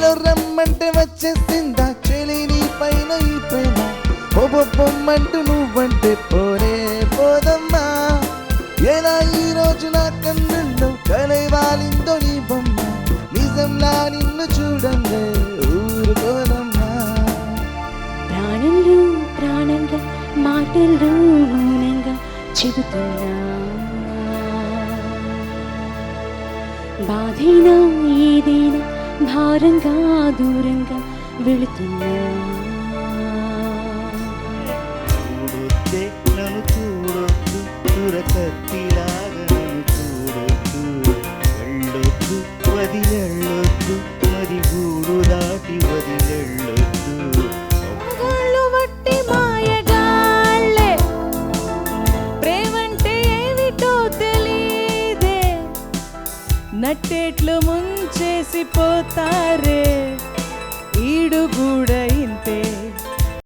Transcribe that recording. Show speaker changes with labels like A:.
A: ఎవరో రమ్మంటే వచ్చేసిందా చెలి నీ పైన ఈ ప్రేమ పొమ్మంటూ నువ్వంటే పోనే పోదమ్మా ఎలా ఈ రోజు నా కన్నుల్లో కలైవాలిందో నీ బొమ్మ నిజంలా నిన్ను చూడండి ఊరుకోదమ్మా
B: ప్రాణంలో ప్రాణంగా మాటల్లో మౌనంగా చెబుతున్నా బాధైనా ఏదైనా భారంగా దూరంగా వెళుతున్నా
C: చూడొద్దే నన్ను చూడొద్దు దురకత్తిలాగా నన్ను చూడొద్దు వెళ్ళొద్దు వదిలెళ్ళొద్దు మరి గూడు దాటి వదిలెళ్ళొద్దు
B: మగాళ్ళు వట్టి మాయగాళ్ళే ప్రేమంటే ఏమిటో తెలీదే నట్టేట్లు ముంచేసి పోతారే ఈడు కూడా